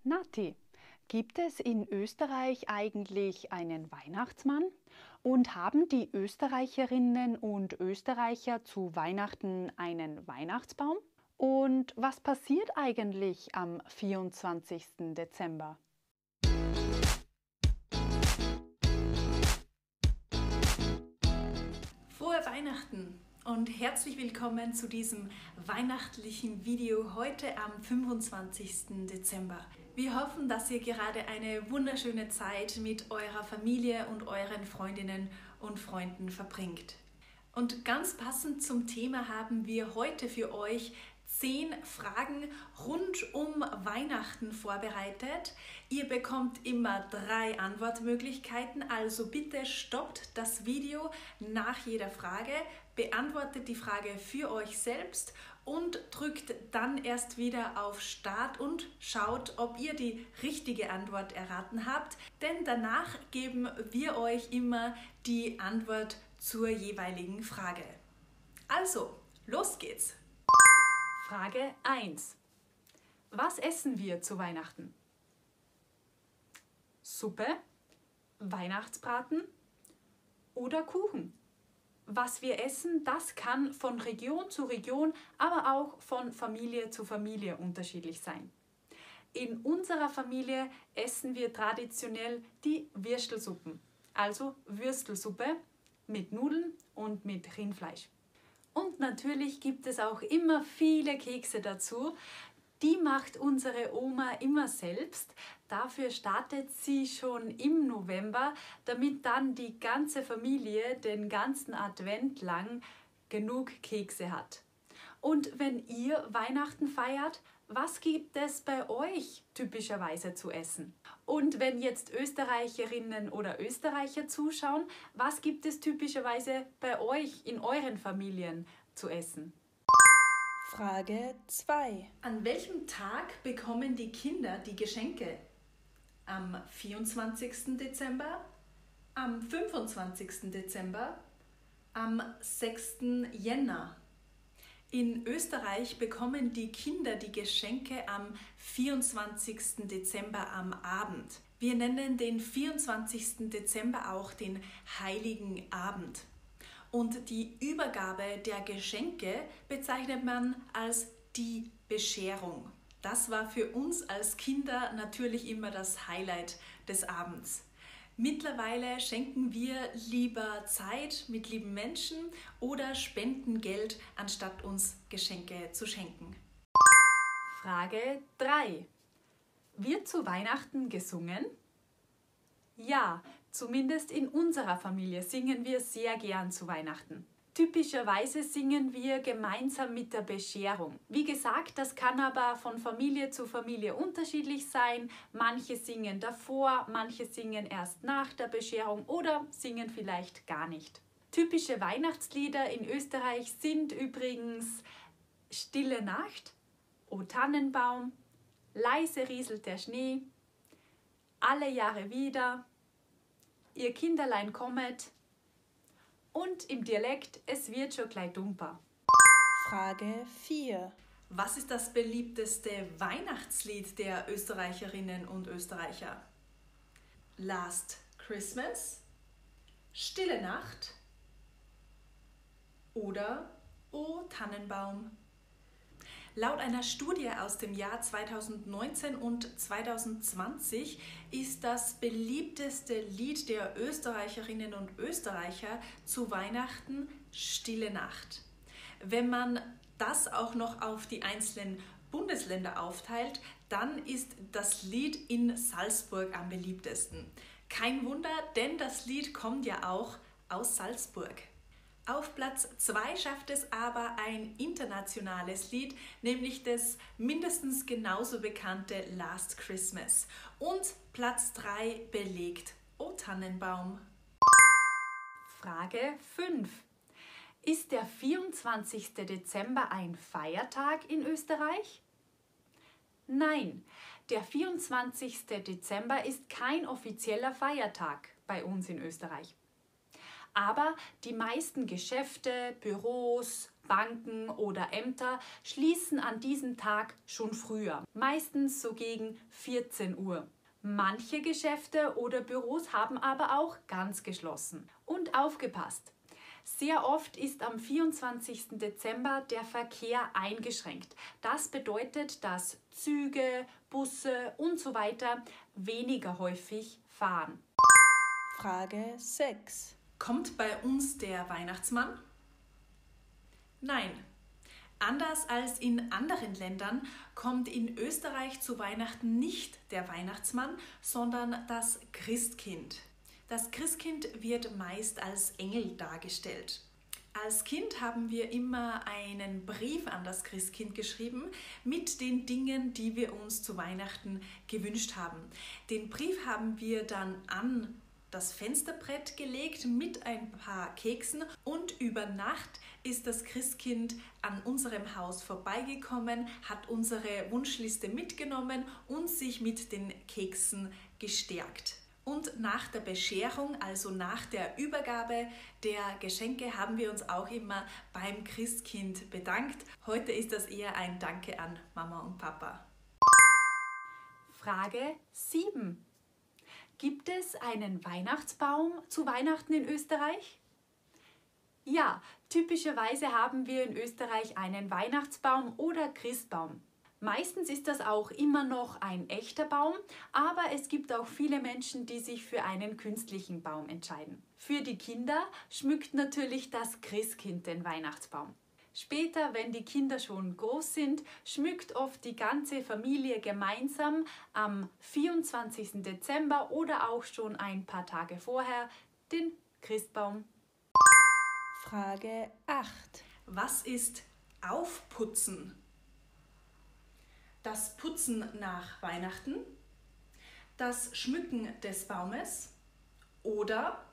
Nati, gibt es in Österreich eigentlich einen Weihnachtsmann? Und haben die Österreicherinnen und Österreicher zu Weihnachten einen Weihnachtsbaum? Und was passiert eigentlich am 24. Dezember? Frohe Weihnachten und herzlich willkommen zu diesem weihnachtlichen Video heute am 25. Dezember. Wir hoffen, dass ihr gerade eine wunderschöne Zeit mit eurer Familie und euren Freundinnen und Freunden verbringt. Und ganz passend zum Thema haben wir heute für euch 10 Fragen rund um Weihnachten vorbereitet. Ihr bekommt immer 3 Antwortmöglichkeiten, also bitte stoppt das Video nach jeder Frage, beantwortet die Frage für euch selbst und drückt dann erst wieder auf Start und schaut, ob ihr die richtige Antwort erraten habt, denn danach geben wir euch immer die Antwort zur jeweiligen Frage. Also, los geht's! Frage 1. Was essen wir zu Weihnachten? Suppe, Weihnachtsbraten oder Kuchen? Was wir essen, das kann von Region zu Region, aber auch von Familie zu Familie unterschiedlich sein. In unserer Familie essen wir traditionell die Würstelsuppen, also Würstelsuppe mit Nudeln und mit Rindfleisch. Und natürlich gibt es auch immer viele Kekse dazu. Die macht unsere Oma immer selbst. Dafür startet sie schon im November, damit dann die ganze Familie den ganzen Advent lang genug Kekse hat. Und wenn ihr Weihnachten feiert, was gibt es bei euch typischerweise zu essen? Und wenn jetzt Österreicherinnen oder Österreicher zuschauen, was gibt es typischerweise bei euch in euren Familien zu essen? Frage 2. An welchem Tag bekommen die Kinder die Geschenke? Am 24. Dezember? Am 25. Dezember? Am 6. Jänner? In Österreich bekommen die Kinder die Geschenke am 24. Dezember am Abend. Wir nennen den 24. Dezember auch den Heiligen Abend. Und die Übergabe der Geschenke bezeichnet man als die Bescherung. Das war für uns als Kinder natürlich immer das Highlight des Abends. Mittlerweile schenken wir lieber Zeit mit lieben Menschen oder spenden Geld, anstatt uns Geschenke zu schenken. Frage 3. Wird zu Weihnachten gesungen? Ja, zumindest in unserer Familie singen wir sehr gern zu Weihnachten. Typischerweise singen wir gemeinsam mit der Bescherung. Wie gesagt, das kann aber von Familie zu Familie unterschiedlich sein. Manche singen davor, manche singen erst nach der Bescherung oder singen vielleicht gar nicht. Typische Weihnachtslieder in Österreich sind übrigens Stille Nacht, O Tannenbaum, Leise rieselt der Schnee, Alle Jahre wieder, Ihr Kinderlein kommet und im Dialekt Es wird schon gleich dumper. Frage 4. Was ist das beliebteste Weihnachtslied der Österreicherinnen und Österreicher? Last Christmas, Stille Nacht oder O Tannenbaum? Laut einer Studie aus dem Jahr 2019 und 2020 ist das beliebteste Lied der Österreicherinnen und Österreicher zu Weihnachten Stille Nacht. Wenn man das auch noch auf die einzelnen Bundesländer aufteilt, dann ist das Lied in Salzburg am beliebtesten. Kein Wunder, denn das Lied kommt ja auch aus Salzburg. Auf Platz 2 schafft es aber ein internationales Lied, nämlich das mindestens genauso bekannte Last Christmas. Und Platz 3 belegt O Tannenbaum. Frage 5. Ist der 24. Dezember ein Feiertag in Österreich? Nein, der 24. Dezember ist kein offizieller Feiertag bei uns in Österreich. Aber die meisten Geschäfte, Büros, Banken oder Ämter schließen an diesem Tag schon früher, meistens so gegen 14 Uhr. Manche Geschäfte oder Büros haben aber auch ganz geschlossen. Und aufgepasst! Sehr oft ist am 24. Dezember der Verkehr eingeschränkt. Das bedeutet, dass Züge, Busse und so weiter weniger häufig fahren. Frage 6. Kommt bei uns der Weihnachtsmann? Nein. Anders als in anderen Ländern kommt in Österreich zu Weihnachten nicht der Weihnachtsmann, sondern das Christkind. Das Christkind wird meist als Engel dargestellt. Als Kind haben wir immer einen Brief an das Christkind geschrieben mit den Dingen, die wir uns zu Weihnachten gewünscht haben. Den Brief haben wir dann an das Fensterbrett gelegt mit ein paar Keksen und über Nacht ist das Christkind an unserem Haus vorbeigekommen, hat unsere Wunschliste mitgenommen und sich mit den Keksen gestärkt. Und nach der Bescherung, also nach der Übergabe der Geschenke, haben wir uns auch immer beim Christkind bedankt. Heute ist das eher ein Danke an Mama und Papa. Frage 7. Gibt es einen Weihnachtsbaum zu Weihnachten in Österreich? Ja, typischerweise haben wir in Österreich einen Weihnachtsbaum oder Christbaum. Meistens ist das auch immer noch ein echter Baum, aber es gibt auch viele Menschen, die sich für einen künstlichen Baum entscheiden. Für die Kinder schmückt natürlich das Christkind den Weihnachtsbaum. Später, wenn die Kinder schon groß sind, schmückt oft die ganze Familie gemeinsam am 24. Dezember oder auch schon ein paar Tage vorher den Christbaum. Frage 8. Was ist Aufputzen? Das Putzen nach Weihnachten, das Schmücken des Baumes oder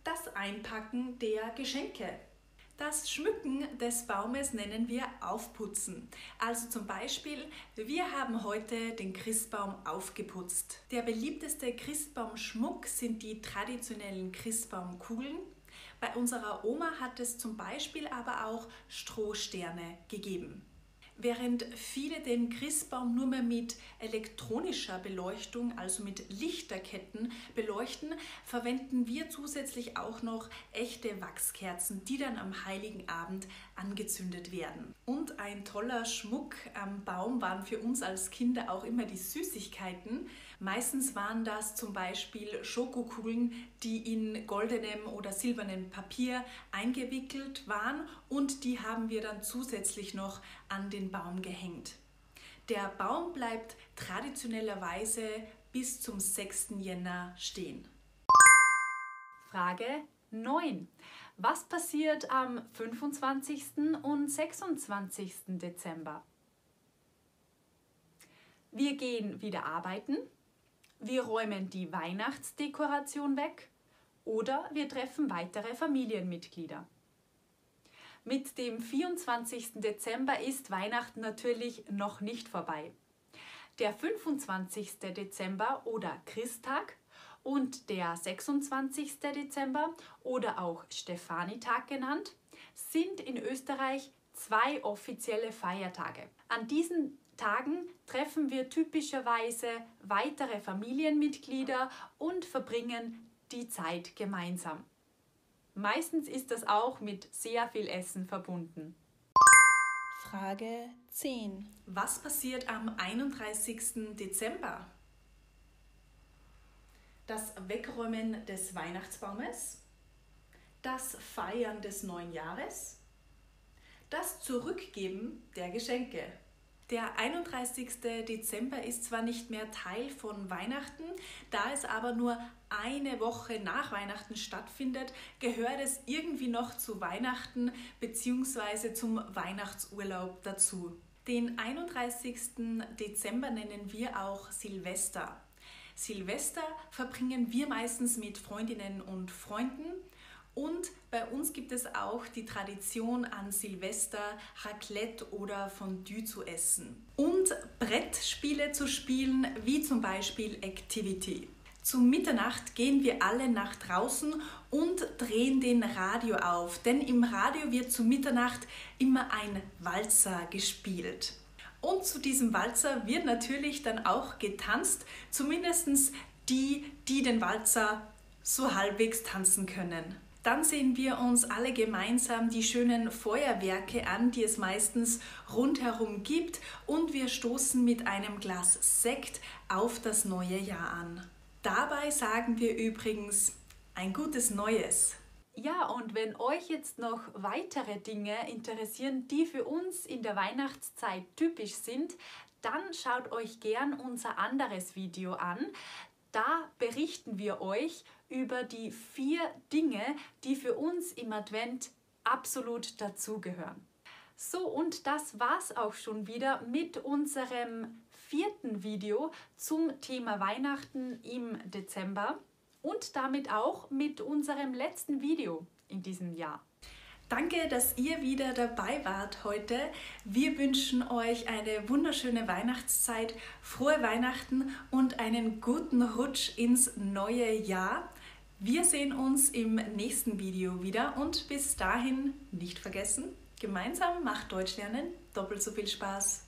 das Einpacken der Geschenke. Das Schmücken des Baumes nennen wir Aufputzen. Also zum Beispiel, wir haben heute den Christbaum aufgeputzt. Der beliebteste Christbaumschmuck sind die traditionellen Christbaumkugeln. Bei unserer Oma hat es zum Beispiel aber auch Strohsterne gegeben. Während viele den Christbaum nur mehr mit elektronischer Beleuchtung, also mit Lichterketten, beleuchten, verwenden wir zusätzlich auch noch echte Wachskerzen, die dann am Heiligen Abend angezündet werden. Und ein toller Schmuck am Baum waren für uns als Kinder auch immer die Süßigkeiten. Meistens waren das zum Beispiel Schokokugeln, die in goldenem oder silbernem Papier eingewickelt waren und die haben wir dann zusätzlich noch an den Baum gehängt. Der Baum bleibt traditionellerweise bis zum 6. Jänner stehen. Frage 9. Was passiert am 25. und 26. Dezember? Wir gehen wieder arbeiten, wir räumen die Weihnachtsdekoration weg oder wir treffen weitere Familienmitglieder. Mit dem 24. Dezember ist Weihnachten natürlich noch nicht vorbei. Der 25. Dezember oder Christtag und der 26. Dezember oder auch Stefanitag genannt, sind in Österreich 2 offizielle Feiertage. An diesen Tagen treffen wir typischerweise weitere Familienmitglieder und verbringen die Zeit gemeinsam. Meistens ist das auch mit sehr viel Essen verbunden. Frage 10. Was passiert am 31. Dezember? Das Wegräumen des Weihnachtsbaumes, das Feiern des neuen Jahres, das Zurückgeben der Geschenke. Der 31. Dezember ist zwar nicht mehr Teil von Weihnachten, da es aber nur eine Woche nach Weihnachten stattfindet, gehört es irgendwie noch zu Weihnachten bzw. zum Weihnachtsurlaub dazu. Den 31. Dezember nennen wir auch Silvester. Silvester verbringen wir meistens mit Freundinnen und Freunden. Und bei uns gibt es auch die Tradition, an Silvester Raclette oder Fondue zu essen. Und Brettspiele zu spielen, wie zum Beispiel Activity. Zu Mitternacht gehen wir alle nach draußen und drehen den Radio auf, denn im Radio wird zu Mitternacht immer ein Walzer gespielt. Und zu diesem Walzer wird natürlich dann auch getanzt, zumindest die den Walzer so halbwegs tanzen können. Dann sehen wir uns alle gemeinsam die schönen Feuerwerke an, die es meistens rundherum gibt, und wir stoßen mit einem Glas Sekt auf das neue Jahr an. Dabei sagen wir übrigens ein gutes Neues. Ja, und wenn euch jetzt noch weitere Dinge interessieren, die für uns in der Weihnachtszeit typisch sind, dann schaut euch gern unser anderes Video an. Da berichten wir euch über die 4 Dinge, die für uns im Advent absolut dazugehören. So, und das war's auch schon wieder mit unserem 4. Video zum Thema Weihnachten im Dezember und damit auch mit unserem letzten Video in diesem Jahr. Danke, dass ihr wieder dabei wart heute. Wir wünschen euch eine wunderschöne Weihnachtszeit, frohe Weihnachten und einen guten Rutsch ins neue Jahr. Wir sehen uns im nächsten Video wieder und bis dahin nicht vergessen, gemeinsam macht Deutsch lernen doppelt so viel Spaß.